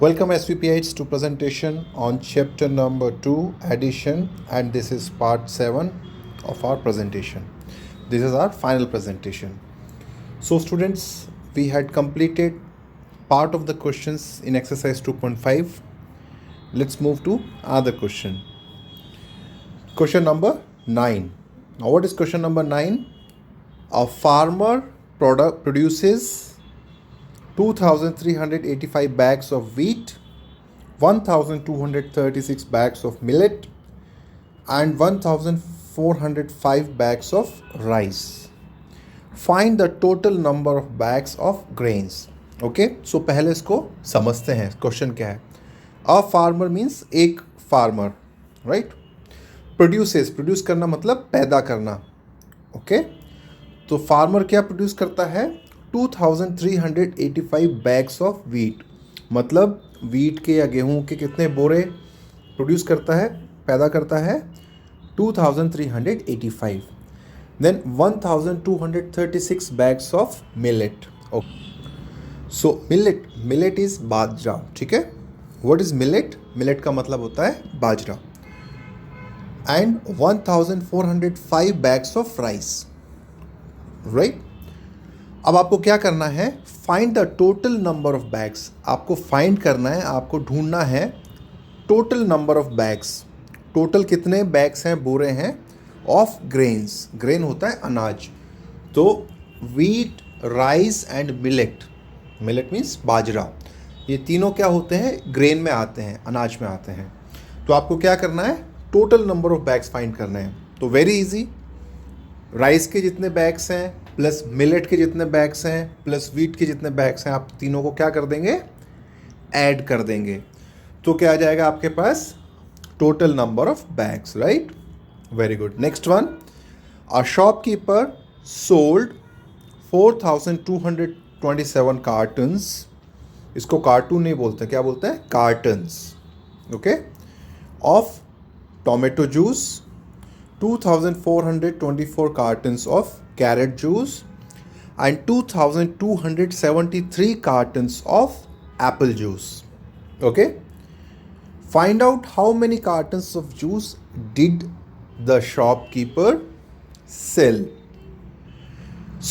Welcome SVPH to presentation on chapter number 2 addition, and this is part 7 of our presentation. This is our final presentation. So students, we had completed part of the questions in exercise 2.5. Let's move to other question. Question number 9. Now what is question number 9? A farmer produces 2,385 bags of wheat, 1,236 bags of millet, and 1,405 bags of rice. Find the total number of bags of grains. Okay, so पहले इसको समझते हैं question क्या है. A farmer means एक farmer, right. Produce करना मतलब पैदा करना. ओके, तो फार्मर क्या प्रोड्यूस करता है? 2,385 बैग्स ऑफ वीट, मतलब वीट के या गेहूं के कितने बोरे प्रोड्यूस करता है, पैदा करता है? 2,385. Then 1,236 bags of millet. So millet is bajra. ठीक है, व्हाट इज मिलेट? मिलेट का मतलब होता है बाजरा. And 1,405 bags of rice, right. अब आपको क्या करना है? Find the total number of bags. आपको फाइंड करना है, आपको ढूंढना है total number of bags. Total कितने बैग्स हैं, बोरे हैं ऑफ ग्रेन्स. ग्रेन होता है अनाज. तो wheat, rice and millet. Millet means bajra. ये तीनों क्या होते हैं? ग्रेन में आते हैं, अनाज में आते हैं. तो आपको क्या करना है? Total number of bags find करना है. तो वेरी इजी. राइस के जितने बैग्स हैं प्लस मिलेट के जितने बैग्स हैं प्लस वीट के जितने बैग्स हैं, आप तीनों को क्या कर देंगे? ऐड कर देंगे. तो क्या आ जाएगा आपके पास? Total number of bags, right. Very good. Next one. A shopkeeper sold 4,227 cartons. इसको कार्टून नहीं बोलते, क्या बोलते हैं? Cartons. Okay. Of tomato juice, 2,424 cartons of carrot juice, and 2,273 cartons of apple juice. Okay? Find out how many cartons of juice did the shopkeeper sell.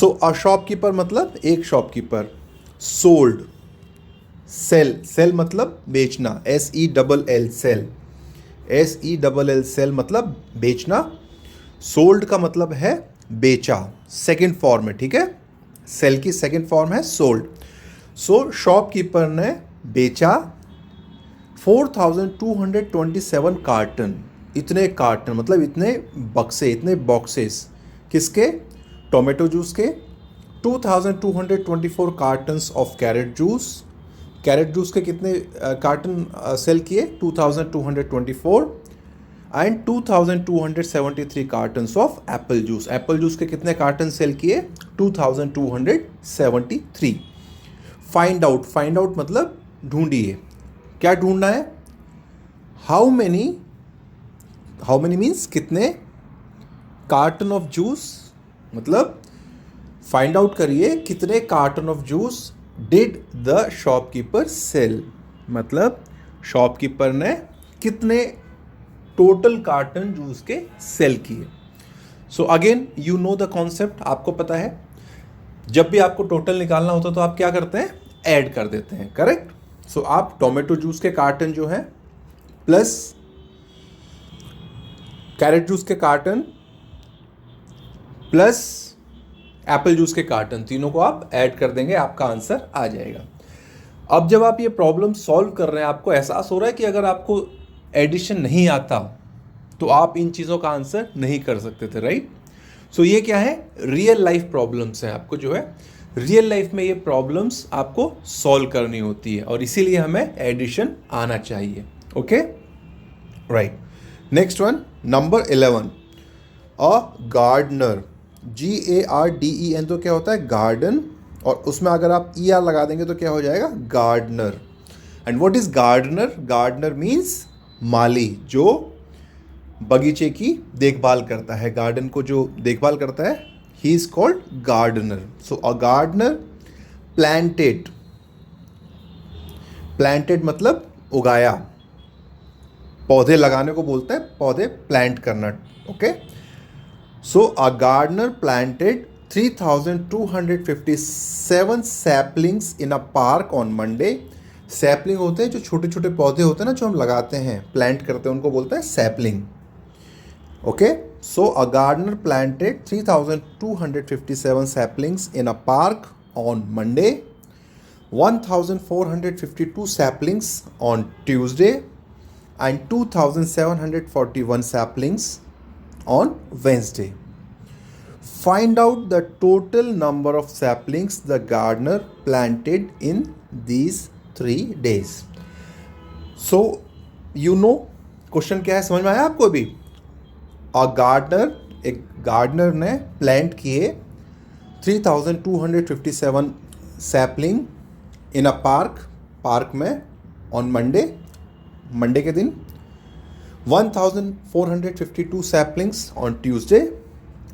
So a shopkeeper मतलब एक shopkeeper. Sold. Sell मतलब बेचना. SELL sell. SELL sell मतलब बेचना. Sold का मतलब है बेचा, सेकेंड फॉर्म है. ठीक है, सेल की सेकेंड फॉर्म है सोल्ड. सो शॉपकीपर ने बेचा 4,227 कार्टन. इतने कार्टन मतलब इतने बक्से, इतने बॉक्सेस. किसके? टोमेटो जूस के. 2,224 cottons of carrot juice. Carrot juice के कितने कार्टन सेल किए? 2,224. And 2,273 cottons of Apple juice. Apple juice के कितने कार्टन सेल किए? 2,273. फाइंड आउट मतलब ढूंढिए. क्या ढूंढना है? हाउ मेनी मीन्स कितने. कार्टन ऑफ जूस मतलब फाइंड आउट करिए कितने carton of juice did the shopkeeper sell, मतलब शॉपकीपर ने कितने टोटल कार्टन जूस के सेल किए. So again you know the concept. आपको पता है जब भी आपको टोटल निकालना होता तो आप क्या करते हैं? ऐड कर देते हैं, करेक्ट. सो आप टोमेटो जूस के कार्टन जो है प्लस कैरेट जूस के कार्टन प्लस एप्पल जूस के कार्टन, तीनों को आप ऐड कर देंगे, आपका आंसर आ जाएगा. अब जब आप ये प्रॉब्लम सॉल्व कर रहे हैं, आपको एहसास हो रहा है कि अगर आपको एडिशन नहीं आता तो आप इन चीज़ों का आंसर नहीं कर सकते थे, राइट. सो ये क्या है? रियल लाइफ प्रॉब्लम्स हैं. आपको जो है रियल लाइफ में ये प्रॉब्लम्स आपको सॉल्व करनी होती है और इसीलिए हमें एडिशन आना चाहिए. Okay, right. Next one, number 11. A gardener. GARDEN तो क्या होता है? गार्डन. और उसमें अगर आप ER लगा देंगे तो क्या हो जाएगा? Gardener. And what is gardener? Gardener means mali, जो बगीचे की देखभाल करता है, गार्डन को जो देखभाल करता है, he is called gardener. So a gardener planted planted मतलब उगाया, पौधे लगाने को बोलते हैं, पौधे प्लांट करना। Okay, so a gardener planted 3257 saplings in a park on Monday. Sapling होते हैं जो छोटे छोटे पौधे होते हैं ना, जो हम लगाते हैं, प्लांट करते हैं, उनको बोलते हैं sapling. Okay, so a gardener planted 3257 saplings in a park on Monday, 1452 saplings on Tuesday, and 2741 saplings on Wednesday. Find out the total number of saplings the gardener planted in these 3 days. So, you know, question क्या है, समझ में आया आपको अभी? A gardener, एक gardener ने plant किए 3257 सैपलिंग इन अ पार्क में ऑन मंडे के दिन, 1452 saplings on Tuesday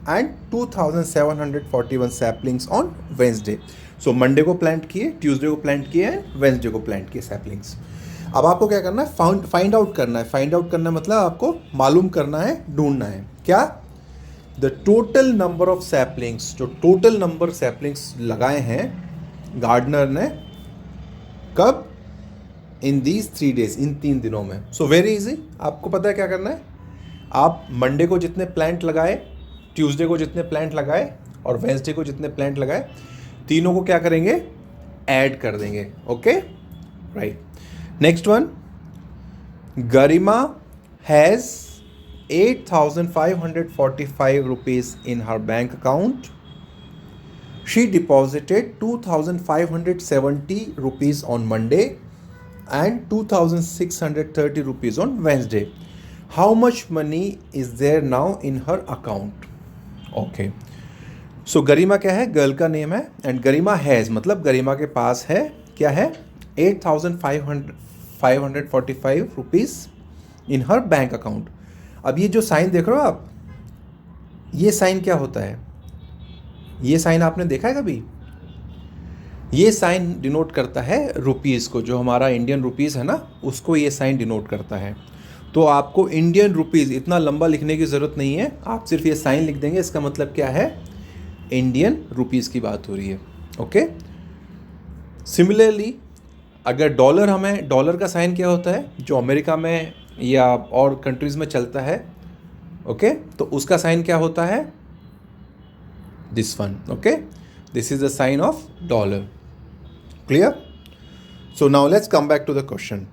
and 2741 saplings on Wednesday. So Monday को प्लांट किए, ट्यूसडे को प्लांट किए एंड वेंसडे को प्लांट किए सैपलिंग्स। अब आपको क्या करना है, फाइंड आउट करना है। फाइंड आउट करना मतलब आपको मालूम करना है, ढूंढना है क्या, the total number of saplings, जो टोटल नंबर सैपलिंग्स लगाए हैं गार्डनर ने, कब, इन दीज 3 days, इन 3 दिनों में। सो वेरी इजी, आपको पता है क्या करना है। आप मंडे को जितने प्लांट लगाए, ट्यूसडे को जितने प्लांट लगाए और वेंसडे को जितने प्लांट लगाए, तीनों को क्या करेंगे, ऐड कर देंगे। Okay, right. Next one, Garima has 8,545 rupees in her bank account. She deposited 2,570 rupees on Monday and 2,630 rupees on Wednesday. How much money is there now in her account? Okay. So गरिमा क्या है, girl का name है, and Garima has मतलब गरिमा के पास है, क्या है, 8,545 rupees in her bank account. अब ये जो साइन देख रहे हो आप, ये साइन क्या होता है, ये साइन आपने देखा है कभी? ये साइन डिनोट करता है रुपीज़ को, जो हमारा इंडियन रुपीज़ है ना, उसको ये साइन डिनोट करता है। तो आपको इंडियन रुपीज़ इतना लंबा लिखने की ज़रूरत नहीं है, आप सिर्फ ये साइन लिख देंगे, इसका मतलब क्या है, इंडियन रुपीज़ की बात हो रही है। ओके, सिमिलरली अगर डॉलर, हमें डॉलर का साइन क्या होता है, जो अमेरिका में या और कंट्रीज़ में चलता है, ओके, तो उसका साइन क्या होता है, this one. Okay, this is the sign of dollar. Clear? So now let's come back to the question.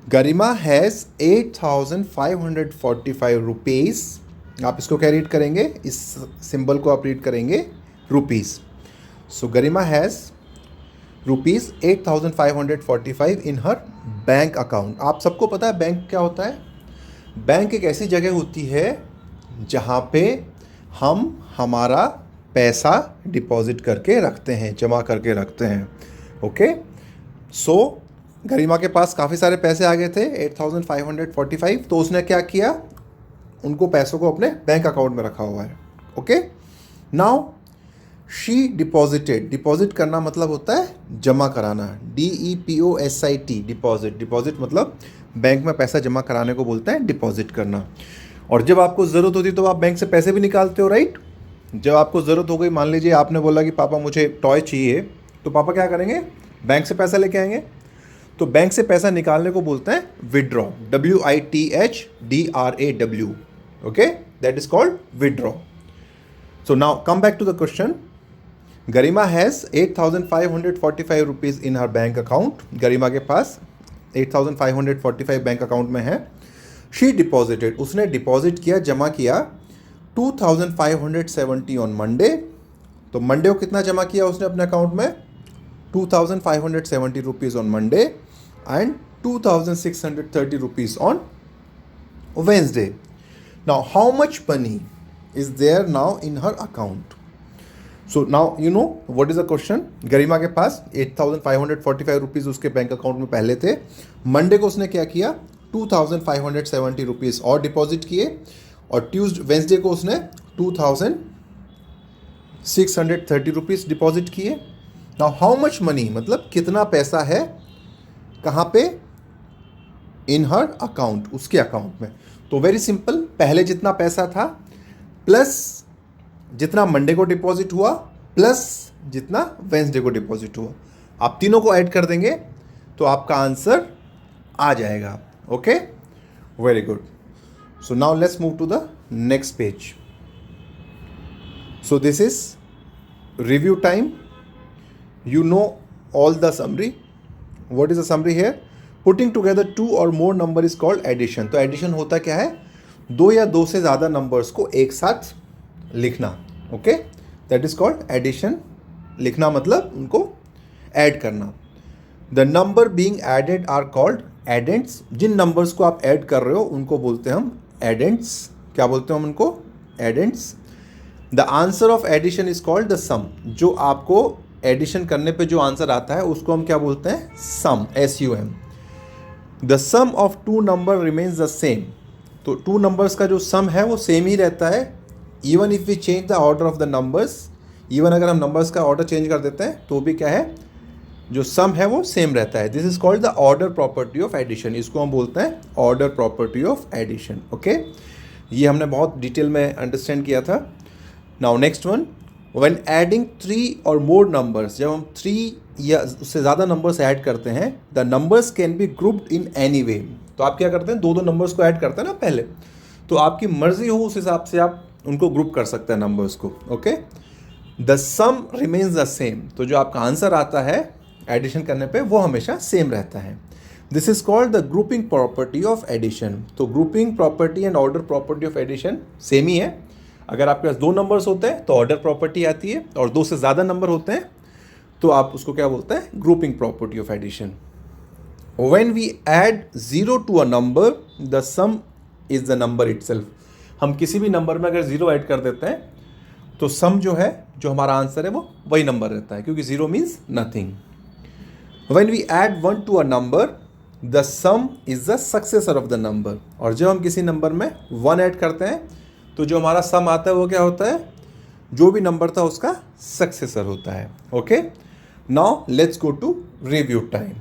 Garima has 8,545 rupees, आप इसको क्या रीड करेंगे, इस सिंबल को आप रीड करेंगे rupees. So Garima has rupees 8,545 in her bank account. आप सबको पता है बैंक क्या होता है? बैंक एक ऐसी जगह होती है जहाँ पे हम हमारा पैसा डिपॉजिट करके रखते हैं, जमा करके रखते हैं। ओके, सो गरिमा के पास काफ़ी सारे पैसे आ गए थे, 8,545, तो उसने क्या किया, उनको पैसों को अपने बैंक अकाउंट में रखा हुआ है। Okay, now she deposited, deposit करना मतलब होता है जमा कराना, DEPOSIT, डिपॉजिट। डिपॉजिट मतलब बैंक में पैसा जमा कराने को बोलते हैं डिपॉजिट करना। और जब आपको ज़रूरत होती है तो आप बैंक से पैसे भी निकालते हो, राइट? जब आपको ज़रूरत हो गई, मान लीजिए आपने बोला कि पापा मुझे टॉय चाहिए, तो पापा क्या करेंगे, बैंक से पैसा लेके आएंगे। तो बैंक से पैसा निकालने को बोलते हैं withdraw, WITHDRAW। Okay, that is called withdraw. So now come back to the question. Garima has 8,545 rupees in her bank account. Garima के पास 8,545 बैंक अकाउंट में है। शी डिपॉजिटेड, उसने डिपॉजिट किया, जमा किया 2,570 ऑन मंडे। तो मंडे को कितना जमा किया उसने अपने अकाउंट में, 2,570 rupees on Monday and 2,630 rupees on Wednesday. Now how much money is there now in her account? So now you know what is the question. Garima के पास 8,545 रुपीज़ उसके बैंक अकाउंट में पहले थे। मंडे को उसने क्या किया, 2,570 रुपीज़ और डिपॉजिट किए, और वेंसडे को उसने 2,630 रुपीज़ डिपॉजिट किए। नाउ हाउ मच मनी मतलब कितना पैसा है कहाँ पे? इन हर अकाउंट, उसके अकाउंट में। तो वेरी सिंपल, पहले जितना पैसा था प्लस जितना मंडे को डिपॉजिट हुआ प्लस जितना वेंसडे को डिपॉजिट हुआ, आप तीनों को ऐड कर देंगे तो आपका आंसर आ जाएगा। Okay, very good. So now let's move to the next page. So this is review time. You know all the summary. What is the summary here? Putting together two or more number is called addition. तो addition होता क्या है? दो या दो से ज़्यादा numbers को एक साथ लिखना. Okay? That is called addition. लिखना मतलब उनको add करना. The number being added are called addends. Jin numbers को आप add कर रहे हो उनको बोलते हैं हम addends. क्या बोलते हैं हम उनको? addends. The answer of addition is called the sum. जो आपको एडिशन करने पे जो आंसर आता है उसको हम क्या बोलते हैं? Sum, SUM. The sum of two number remains the same. तो टू नंबर्स का जो सम है वो सेम ही रहता है, even if we change the order of the numbers. Even अगर हम नंबर्स का ऑर्डर चेंज कर देते हैं तो भी क्या है, जो सम है वो सेम रहता है. This is called the order property of addition. इसको हम बोलते हैं order property of addition. Okay, ये हमने बहुत डिटेल में अंडरस्टैंड किया था. Now next one, When adding 3 or more numbers, जब हम 3 या उससे ज़्यादा नंबर्स ऐड करते हैं, the numbers can be grouped in any way. तो आप क्या करते हैं, दो दो नंबर्स को ऐड करते हैं ना पहले, तो आपकी मर्जी हो उस हिसाब से आप उनको ग्रुप कर सकते हैं नंबर्स को. Okay, the sum remains the same. तो जो आपका आंसर आता है एडिशन करने पे वो हमेशा सेम रहता है. This is called the grouping property of addition. तो grouping property and order property of addition same ही है. अगर आपके पास दो नंबर्स होते हैं तो ऑर्डर प्रॉपर्टी आती है, और दो से ज़्यादा नंबर होते हैं तो आप उसको क्या बोलते हैं? Grouping property of addition. When we add 0 to a number the sum is the number itself. हम किसी भी नंबर में अगर 0 ऐड कर देते हैं तो सम जो है, जो हमारा आंसर है वो वही नंबर रहता है, क्योंकि 0 means nothing. When we add 1 to a number the sum is the successor of the number. और जब हम किसी नंबर में 1 ऐड करते हैं तो जो हमारा सम आता है वो क्या होता है? जो भी नंबर था उसका सक्सेसर होता है. Okay, now let's go to review time.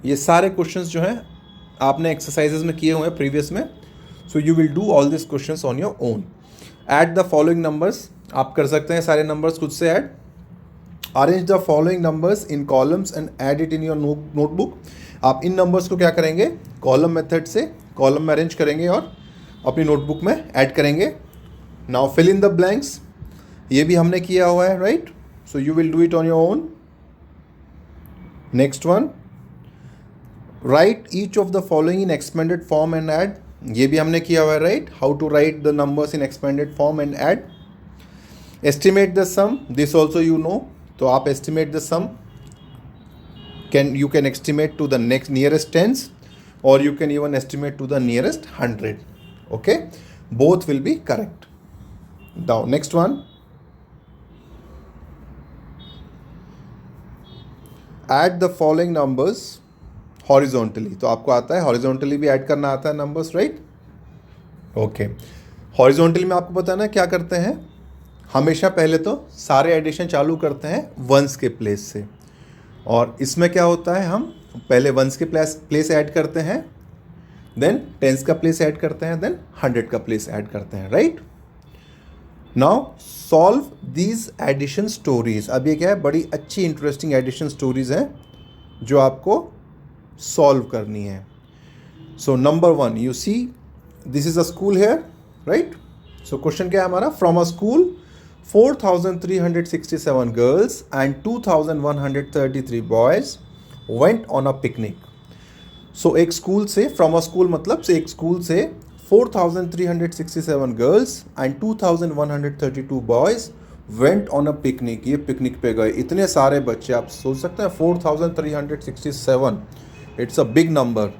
ये सारे क्वेश्चंस जो हैं आपने एक्सरसाइजेज में किए हुए हैं प्रीवियस में, so you will do all this questions on your own. Add the following numbers. आप कर सकते हैं सारे नंबर्स खुद से add. Arrange the following numbers in columns and add it in your notebook. आप इन नंबर्स को क्या करेंगे? कॉलम मेथड से कॉलम में अरेंज करेंगे और अपनी नोटबुक में ऐड करेंगे. Now fill in the blanks. ये भी हमने किया हुआ है, right? So you will do it on your own. Next one, write each of the following in expanded form and add. ये भी हमने किया हुआ है, right? How to write the numbers in expanded form and add. Estimate the sum. This also you know. तो आप estimate the sum. You can estimate to the next nearest tens, or you can even estimate to the nearest 100. Okay, both will be correct. Now next one, add the following numbers horizontally. तो आपको आता है horizontally भी add करना आता है numbers, right? Okay, horizontally में आपको पता है ना क्या करते हैं? हमेशा पहले तो सारे एडिशन चालू करते हैं वंस के प्लेस से, और इसमें क्या होता है, हम पहले वंस के प्लेस ऐड करते हैं, देन टेंस का प्लेस ऐड करते हैं, देन 100 का प्लेस ऐड करते हैं, right? Now solve these addition stories. अब ये क्या है, बड़ी अच्छी इंटरेस्टिंग एडिशन स्टोरीज हैं जो आपको सॉल्व करनी है. So number 1, you see this is a school here, right? So question क्या है हमारा? From a school 4,367 girls and 2,133 boys went on a picnic. So एक स्कूल से, फ्रॉम अ स्कूल मतलब से एक स्कूल से 4,367 girls and 2,132 boys went on a picnic. ये पिकनिक पे गए इतने सारे बच्चे. आप सोच सकते हैं 4,367, it's a big number,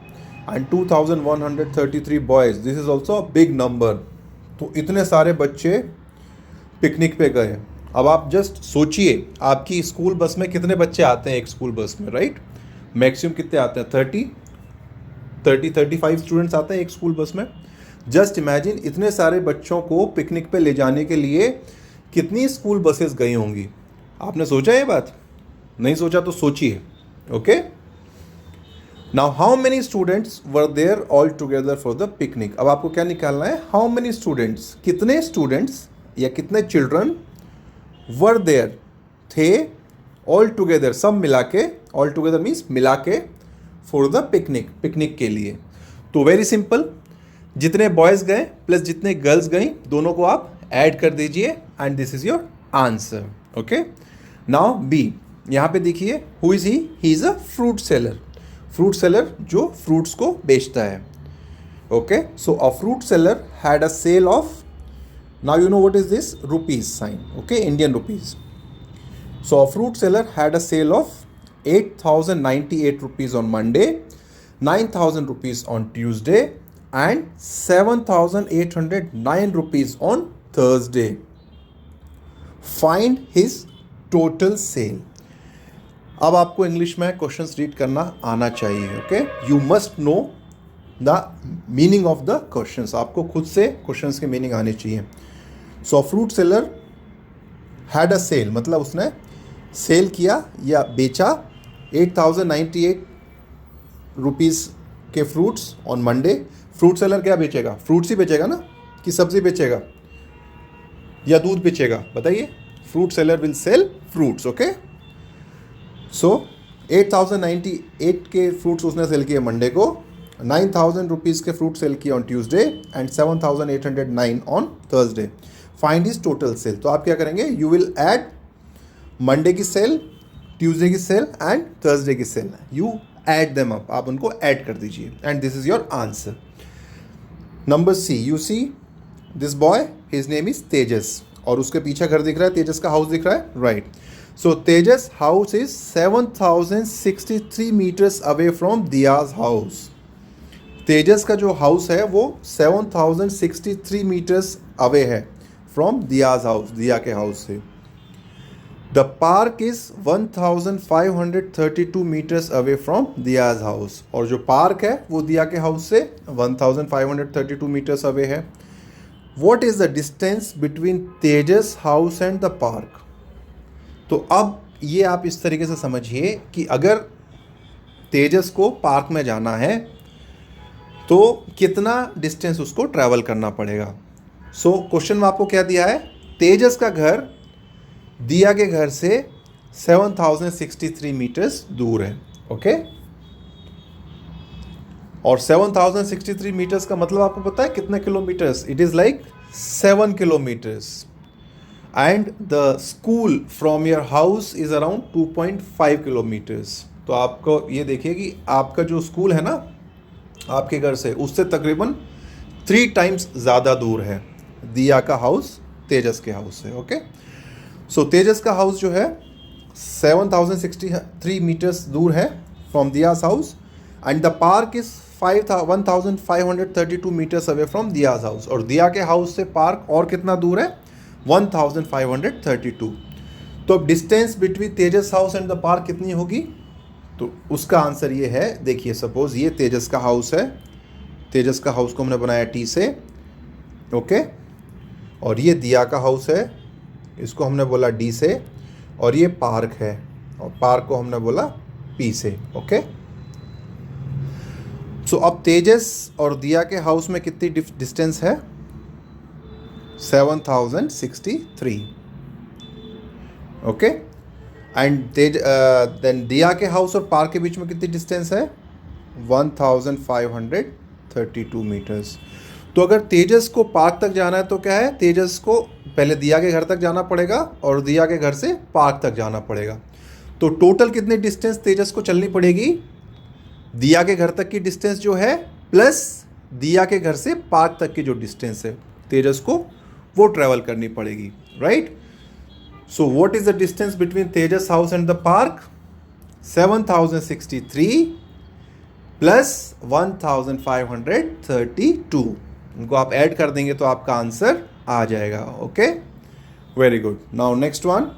and 2,133 boys, this is also a big number. तो इतने सारे बच्चे पिकनिक पे गए. अब आप जस्ट सोचिए, आपकी स्कूल बस में कितने बच्चे आते हैं एक स्कूल बस में, राइट? मैक्सिमम कितने आते हैं? 35 स्टूडेंट्स आते हैं एक स्कूल बस में. जस्ट इमेजिन, इतने सारे बच्चों को पिकनिक पे ले जाने के लिए कितनी स्कूल बसेस गई होंगी. आपने सोचा ये बात? नहीं सोचा तो सोचिए. Okay, now how many students were there all together for the picnic. अब आपको क्या निकालना है, हाउ मेनी स्टूडेंट्स, कितने स्टूडेंट्स या कितने चिल्ड्रन वर देयर थे, ऑल टुगेदर सब मिला के, ऑल टुगेदर मीन्स मिला के, फॉर द पिकनिक पिकनिक के लिए. तो वेरी सिंपल, जितने बॉयज़ गए प्लस जितने गर्ल्स गई दोनों को आप ऐड कर दीजिए and this is your answer. Okay, now B, यहाँ पे देखिए who is he is a fruit seller. Fruit seller जो फ्रूट्स को बेचता है. Okay, so a fruit seller had a sale of, now you know what is this, rupees sign. Okay, Indian rupees. So a fruit seller had a sale of 8,098 rupees on Monday, 9,000 rupees on Tuesday and 7,809 rupees on Thursday. Find his total sale. अब आपको English में questions read करना आना चाहिए. Okay, you must know the meaning of the questions. आपको खुद से questions के मीनिंग आने चाहिए. So fruit seller had a sale, मतलब उसने सेल किया या बेचा 8,098 रुपीज़ के fruits on Monday. Fruit seller क्या बेचेगा, फ्रूट्स ही बेचेगा ना, कि सब्जी बेचेगा या दूध बेचेगा, बताइए. Fruit seller will sell fruits. Okay, so 8,098 के फ्रूट्स उसने सेल किए मंडे को, 9,000 रुपीज़ के फ्रूट सेल किए on Tuesday and 7,809 on Thursday. Find his total sale. तो आप क्या करेंगे, यू विल ऐड मंडे की सेल, ट्यूसडे की सेल एंड थर्सडे की sale. You add them up, आप उनको ऐड कर दीजिए and this is your answer. Number C, you see this boy, his name is Tejas, और उसके पीछे घर दिख रहा है, तेजस का हाउस दिख रहा है, right. So Tejas house is 7,063 metres away from Diya's house. Tejas का जो हाउस है वो 7,063 मीटर्स अवे है फ्रॉम दियाज हाउस, दिया के हाउस से. The park is 1,532 metres away from Diya's house, और जो पार्क है वो दिया के हाउस से 1,532 मीटर्स अवे है. What is the distance between Tejas house and the park. तो अब ये आप इस तरीके से समझिए कि अगर तेजस को पार्क में जाना है तो कितना डिस्टेंस उसको ट्रैवल करना पड़ेगा. सो क्वेश्चन में आपको क्या दिया है, तेजस का घर दिया के घर से 7,063 मीटर्स दूर है. ओके, और 7,063 मीटर्स का मतलब आपको पता है कितने kilometres, it is like 7 kilometres. And the school from your house is around 2.5 kilometres. तो आपको ये देखिए कि आपका जो स्कूल है ना आपके घर से, उससे तकरीबन 3 टाइम्स ज़्यादा दूर है दिया का हाउस तेजस के हाउस से. ओके, सो तेजस का हाउस जो है 7,063 मीटर्स दूर है from Diya's house and the park is 1,532 metres away from Diya's house, और दिया के हाउस से पार्क और कितना दूर है, 1,532. तो अब distance between Tejas house and the park कितनी होगी, तो उसका आंसर ये है. देखिए सपोज ये तेजस का हाउस है, तेजस का हाउस को हमने बनाया टी से. ओके, और ये दिया का हाउस है, इसको हमने बोला डी से, और ये पार्क है और पार्क को हमने बोला पी से. ओके, सो अब तेजस और दिया के हाउस में कितनी डिस्टेंस है, 7,063. ओके, एंड देन दिया के हाउस और पार्क के बीच में कितनी डिस्टेंस है, 1,532 मीटर्स. तो अगर तेजस को पार्क तक जाना है तो क्या है, तेजस को पहले दिया के घर तक जाना पड़ेगा और दिया के घर से पार्क तक जाना पड़ेगा. तो टोटल कितनी डिस्टेंस तेजस को चलनी पड़ेगी, दिया के घर तक की डिस्टेंस जो है प्लस दिया के घर से पार्क तक की जो डिस्टेंस है तेजस को वो ट्रैवल करनी पड़ेगी, right. So what is the distance between Tejas house and the park, 7,063 plus 1,532. इनको आप ऐड कर देंगे तो आपका आंसर आ जाएगा. Okay, very good. Now next one,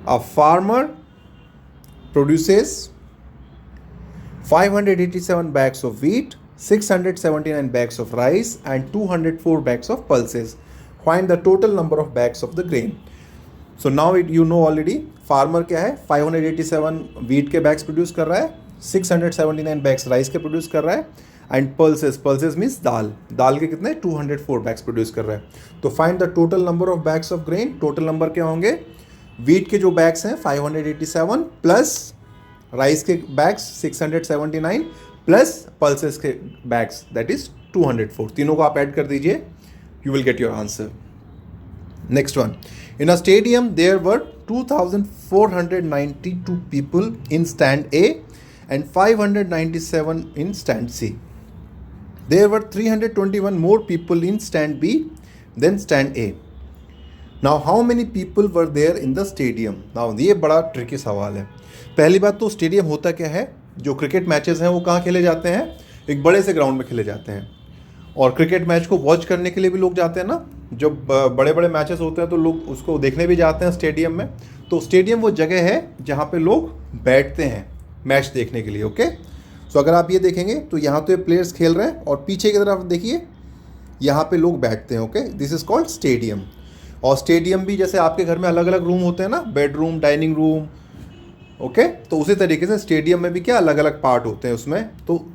a farmer produces 587 bags of wheat, 679 bags of rice and 204 bags of pulses. Find the total number of bags of the grain. So now you know already, farmer क्या है, 587 wheat के bags produce कर रहा है, 679 bags rice के produce कर रहा है, एंड पल्सेस मीन्स दाल के कितने 204 बैग्स प्रोड्यूस कर रहा है। तो find the total number of bags of grain. Total number क्या होंगे, वीट के जो बैग्स हैं 587 प्लस राइस के बैग्स 679 प्लस पल्सेस के बैग्स दैट इज 204, तीनों को आप ऐड कर दीजिए, you will get your answer. Next one, in a stadium there were 2492 people in stand A and 597 in stand C. There were 321 more people in stand B than stand A. Now how many people were there in the stadium? Now ये बड़ा tricky सवाल है। पहली बात तो stadium होता क्या है, जो क्रिकेट मैचेस हैं वो कहाँ खेले जाते हैं, एक बड़े से ग्राउंड में खेले जाते हैं, और क्रिकेट मैच को वॉच करने के लिए भी लोग जाते हैं ना, जब बड़े बड़े मैचेस होते हैं तो लोग उसको देखने भी जाते हैं स्टेडियम में। तो स्टेडियम वो जगह है जहाँ पे लोग बैठते हैं मैच देखने के लिए। ओके, सो अगर आप ये देखेंगे तो यहाँ तो ये प्लेयर्स खेल रहे हैं और पीछे की तरफ देखिए यहाँ पे लोग बैठते हैं। Okay, this is called stadium. और स्टेडियम भी जैसे आपके घर में अलग अलग रूम होते हैं ना, बेडरूम, डाइनिंग रूम, ओके, तो उसी तरीके से स्टेडियम में भी क्या अलग अलग पार्ट होते हैं उसमें। तो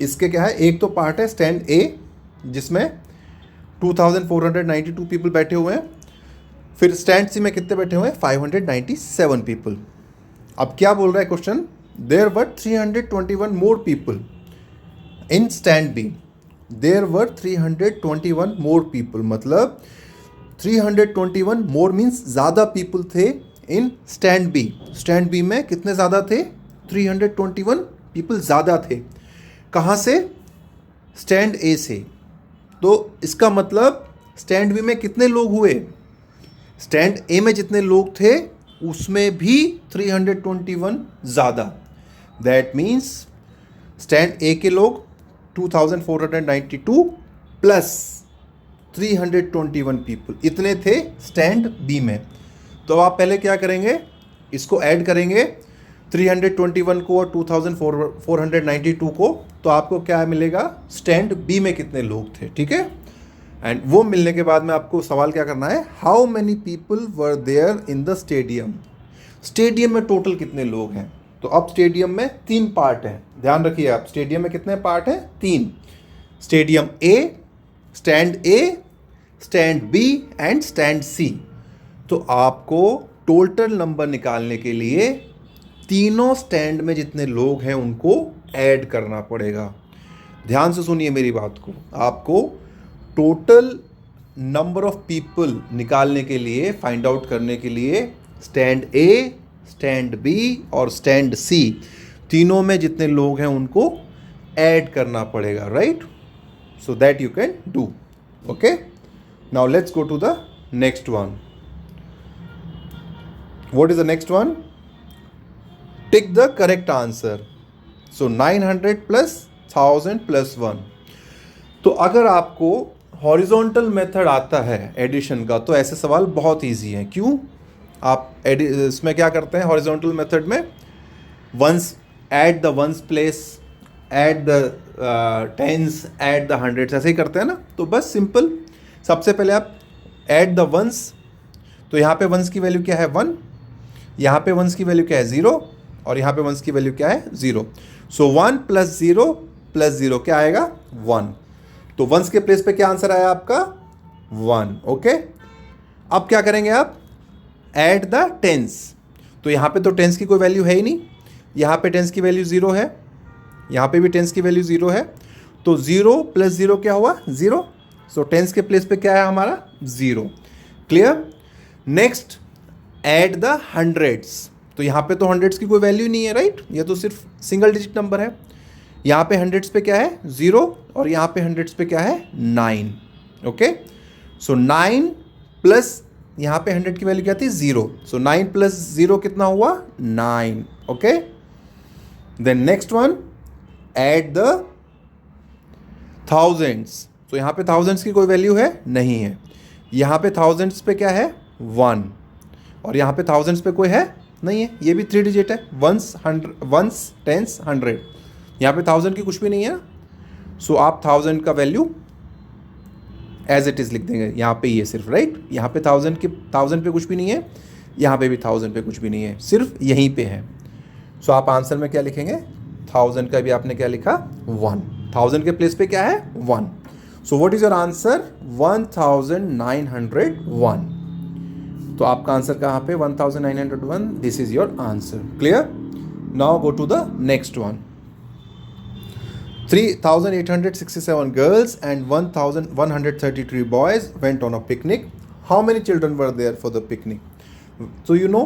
इसके क्या है, एक तो पार्ट है स्टैंड ए जिसमें 2492 पीपल बैठे हुए हैं, फिर स्टैंड सी में कितने बैठे हुए हैं 597 पीपल। अब क्या बोल रहा है question, there were 321 more people in stand B. There were 321 more people, मतलब 321 मोर मीन्स ज़्यादा पीपल थे in stand B. Stand B में कितने ज़्यादा थे, 321 पीपल ज़्यादा थे। कहाँ से, स्टैंड ए से। तो इसका मतलब स्टैंड बी में कितने लोग हुए, स्टैंड ए में जितने लोग थे उसमें भी 321 ज़्यादा। दैट मीन्स स्टैंड ए के लोग 2492 प्लस 321 पीपल इतने थे स्टैंड बी में। तो आप पहले क्या करेंगे, इसको ऐड करेंगे 321 को और 2492 को, तो आपको क्या मिलेगा, स्टैंड बी में कितने लोग थे। ठीक है, एंड वो मिलने के बाद में आपको सवाल क्या करना है, how many people were there in the stadium. Stadium में टोटल कितने लोग हैं। तो अब स्टेडियम में 3 पार्ट हैं, ध्यान रखिए आप, स्टेडियम में कितने पार्ट हैं, 3। Stadium A, stand B and stand C. तो आपको टोटल नंबर निकालने के लिए तीनों स्टैंड में जितने लोग हैं उनको ऐड करना पड़ेगा। ध्यान से सुनिए मेरी बात को, आपको टोटल नंबर ऑफ पीपल निकालने के लिए, फाइंड आउट करने के लिए, स्टैंड ए, स्टैंड बी और स्टैंड सी तीनों में जितने लोग हैं उनको ऐड करना पड़ेगा, right. So that you can do. Okay, now let's go to the next one. What is the next one, tick the correct answer. So 900 plus 1000 plus 1। तो अगर आपको हॉरिजॉन्टल मेथड आता है एडिशन का तो ऐसे सवाल बहुत इजी हैं। क्यों, आप इसमें क्या करते हैं हॉरिजॉन्टल मेथड में, ones add the ones place, add the tens, add the hundreds, ऐसे ही करते हैं ना। तो बस सिंपल, सबसे पहले आप ऐड द वंस, तो यहाँ पे वंस की वैल्यू क्या है 1, यहाँ पे वंस की वैल्यू क्या है 0, और यहाँ पे वंस की वैल्यू क्या है 0। सो 1 प्लस 0 क्या आएगा 1। तो वंस के प्लेस पे क्या आंसर आया आपका 1। ओके, अब क्या करेंगे आप, ऐड द टेंस। तो यहाँ पे तो टेंस की कोई वैल्यू है ही नहीं, यहाँ पे टेंस की वैल्यू 0 है, यहाँ पे भी टेंस की वैल्यू 0 है। तो 0 प्लस 0 क्या हुआ 0। सो टेंस के प्लेस पे क्या है हमारा 0। Clear. Next add the hundreds. तो यहाँ पे तो हंड्रेड्स की कोई वैल्यू नहीं है, राइट, ये तो सिर्फ सिंगल डिजिट नंबर है। यहाँ पे हंड्रेड्स पे क्या है 0 और यहाँ पे हंड्रेड्स पे क्या है 9। ओके, सो 9 प्लस यहाँ पे 100 की वैल्यू क्या थी 0। सो 9 प्लस 0 कितना हुआ 9। Okay, then next one add the thousands. तो यहाँ पे थाउजेंड्स की कोई वैल्यू है नहीं है, यहाँ पे थाउजेंड्स पे क्या है 1 और यहाँ पे थाउजेंड्स पे कोई है नहीं है, ये भी 3 डिजिट है, वंस, टेंस, 100। यहाँ पे 1000 की कुछ भी नहीं है ना। सो आप 1000 का वैल्यू एज इट इज़ लिख देंगे यहाँ पे, ये सिर्फ, राइट, यहाँ पे 1000 पे कुछ भी नहीं है, यहाँ पे भी 1000 पे कुछ भी नहीं है, सिर्फ यहीं पे है। सो आप आंसर में क्या लिखेंगे 1000 का भी आपने क्या लिखा 1, 1000 के प्लेस पे क्या है 1. So what is your answer 1901. तो आपका आंसर कहाँ पे 1901. This is your answer. Clear. Now go to the next one. 3,867 girls and 1,133 boys went on a picnic. How many children were there for the picnic? So you know,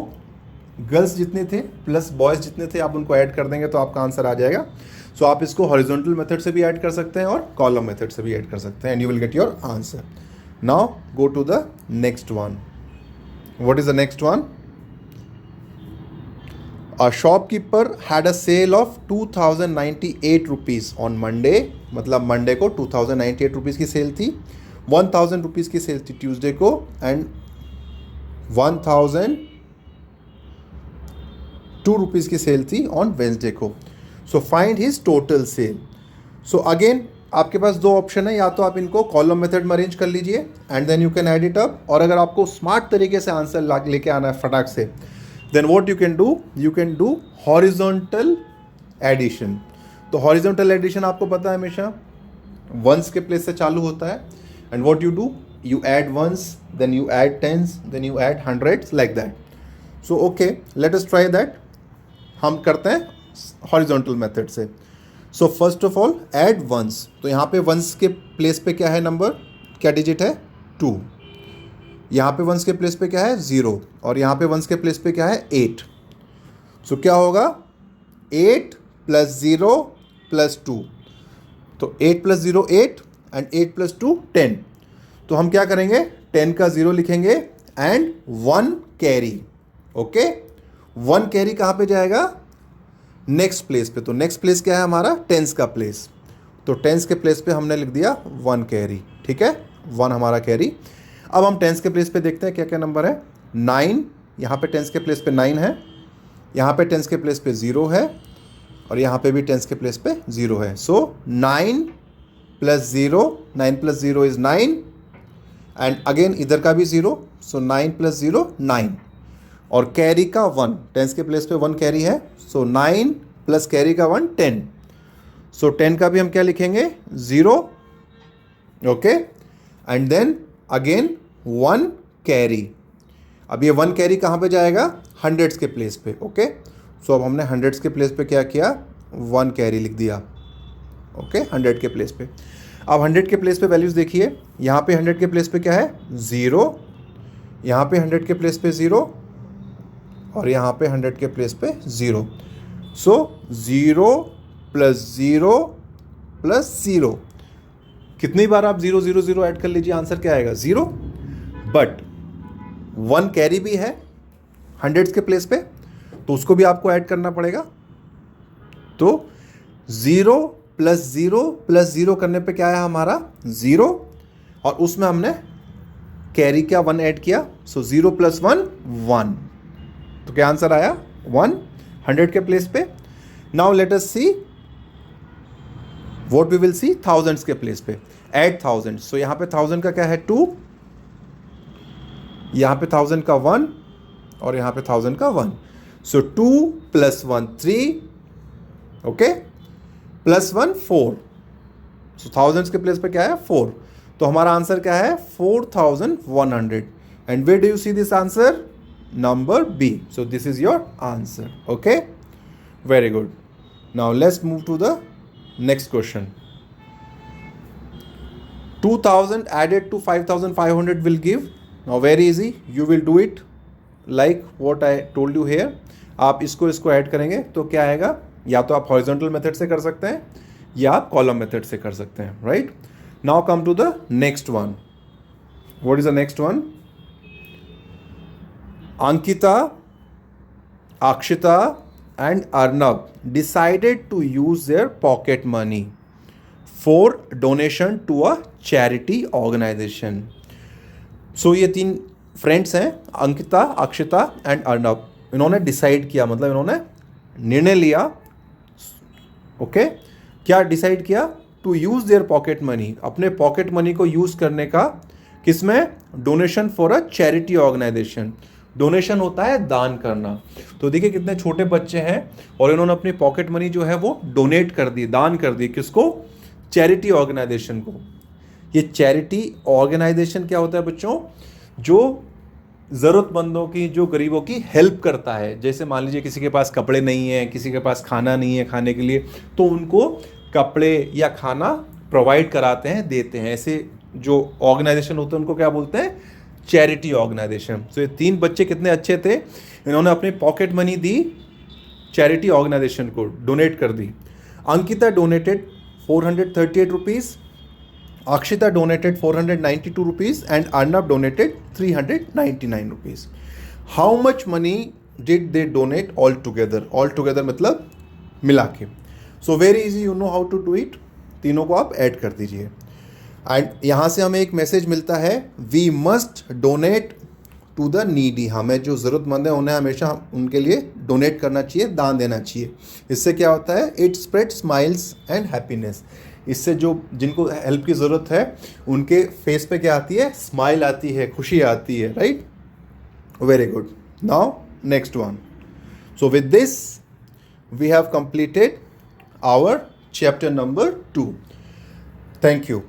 girls जितने थे plus boys जितने थे आप उनको add कर देंगे तो आपका आंसर आ जाएगा. सो आप इसको हॉरिजॉन्टल मेथड से भी ऐड कर सकते हैं और कॉलम मेथड से भी ऐड कर सकते हैं and you will get your answer. Now go to the next one. What is the next one? A shopkeeper had a sale of 2098 rupees on Monday. मतलब मंडे को 2098 रुपीज़ की cell थी, 1000 rupees की cell थी Tuesday को and 1002 rupees की cell थी on Wednesday को. So find his total cell. So again आपके पास दो ऑप्शन है, या तो आप इनको कॉलम मेथड में अरेंज कर लीजिए and then you can add it up, और अगर आपको स्मार्ट तरीके से आंसर लेके आना है फटाक से, then what you can do horizontal addition. तो horizontal addition आपको पता है हमेशा ones के प्लेस से चालू होता है and what you do, you add ones, then you add tens, then you add hundreds like that. So okay, let us try that. हम करते हैं horizontal method से. So first of all add ones. तो यहाँ पे ones के place पे क्या है नंबर, क्या डिजिट है 2. यहाँ पे वंस के प्लेस पे क्या है 0 और यहाँ पे वंस के प्लेस पे क्या है 8. सो क्या होगा 8 + 0 + 2. तो 8 + 0 8 एंड 8 + 2 10. तो हम क्या करेंगे 10 का 0 लिखेंगे एंड 1 कैरी. ओके 1 कैरी कहाँ पे जाएगा नेक्स्ट प्लेस पे. तो नेक्स्ट प्लेस क्या है हमारा टेंस का प्लेस. तो टेंस के प्लेस पे हमने लिख दिया 1 कैरी. ठीक है 1 हमारा कैरी. अब हम टेंस के प्लेस पे देखते हैं क्या क्या नंबर है. 9 यहाँ पे टेंस के प्लेस पे 9 है, यहाँ पे टेंस के प्लेस पे 0 है और यहाँ पे भी टेंस के प्लेस पे 0 है. सो 9 + 0, 9 + 0 इज़ 9 एंड अगेन इधर का भी 0. सो 9 + 0 9 और कैरी का 1, टेंस के प्लेस पे 1 कैरी है. सो 9 + कैरी का 1 10. सो 10 का भी हम क्या लिखेंगे 0. Okay and then again 1 carry. अब ये 1 कैरी कहाँ पे जाएगा हंड्रेड्स के प्लेस पे. ओके सो अब हमने हंड्रेड्स के प्लेस पे क्या किया 1 कैरी लिख दिया. ओके 100 के प्लेस पे. अब 100 के प्लेस पे वैल्यूज़ देखिए. यहाँ पे 100 के प्लेस पे क्या है 0, यहाँ पे 100 के प्लेस पे 0 और यहाँ पे 100 के प्लेस पे 0. सो 0 + 0 + 0. कितनी बार आप 0 0 0 ऐड कर लीजिए आंसर क्या आएगा 0. बट 1 कैरी भी है हंड्रेड्स के प्लेस पे तो उसको भी आपको ऐड करना पड़ेगा. तो 0 + 0 + 0 करने पे क्या आया हमारा 0 और उसमें हमने कैरी क्या 1 ऐड किया. सो 0 + 1 1. तो क्या आंसर आया 1 100 के प्लेस पे. Now let us see what we will see thousands के प्लेस पे. एड 1000. सो यहाँ पे 1000 का क्या है 2, यहाँ पे 1000 का 1 और यहाँ पे 1000 का 1. सो 2 + 1 3. ओके + 1 4. सो थाउजेंड्स के प्लेस पे क्या है 4. तो हमारा आंसर क्या है 4100. And where do you see this answer number B. So this is your answer. Okay very good. Now let's move to the next question. 2000 added to 5500 will give. Now very easy, you will do it like what I told you here. आप इसको add करेंगे तो क्या आएगा, या तो आप horizontal method से कर सकते हैं या आप कॉलम मेथड से कर सकते हैं. Right now come to the next one. What is the next one? Ankita, Akshita and Arnab decided to use their pocket money for donation to a charity organization. So ये 3 फ्रेंड्स हैं अंकिता, अक्षिता एंड अर्नब. इन्होंने decide किया मतलब इन्होंने निर्णय लिया. ओके क्या decide किया? To use their pocket money, अपने पॉकेट मनी को यूज़ करने का. किसमें? Donation for a charity organisation. Donation होता है दान करना। तो देखिए कितने छोटे बच्चे हैं और इन्होंने अपनी पॉकेट मनी जो है वो डोनेट कर दी, दान कर दी। किसको? चैरिटी ऑर्गेनाइजेशन को। ये चैरिटी ऑर्गेनाइजेशन क्या होता है बच्चों? जो ज़रूरतमंदों की, जो गरीबों की हेल्प करता है। जैसे मान लीजिए किसी के पास कपड़े नहीं है, किसी के पास खाना नहीं है खाने के लिए, तो उनको कपड़े या खाना प्रोवाइड कराते हैं, देते हैं। ऐसे जो ऑर्गेनाइजेशन होते हैं उनको क्या बोलते हैं? Charity organisation. तो ये 3 बच्चे कितने अच्छे थे, इन्होंने अपनी पॉकेट मनी दी, चैरिटी ऑर्गेनाइजेशन को डोनेट कर दी। Ankita donated 438 rupees, Akshita donated 492 rupees and Arnab donated 399 rupees. How much money did they donate all together? All together मतलब मिला के. So very easy, you know how to do it. तीनों को आप add कर दीजिए एंड यहाँ से हमें एक मैसेज मिलता है, we must donate to the needy. हमें जो ज़रूरतमंद है उन्हें हमेशा उनके लिए डोनेट करना चाहिए, दान देना चाहिए। इससे क्या होता है? It spread smiles and happiness. इससे जो जिनको हेल्प की ज़रूरत है उनके फेस पे क्या आती है? स्माइल आती है, खुशी आती है, right? Very good. Now next one. So with this we have completed our chapter number 2. Thank you.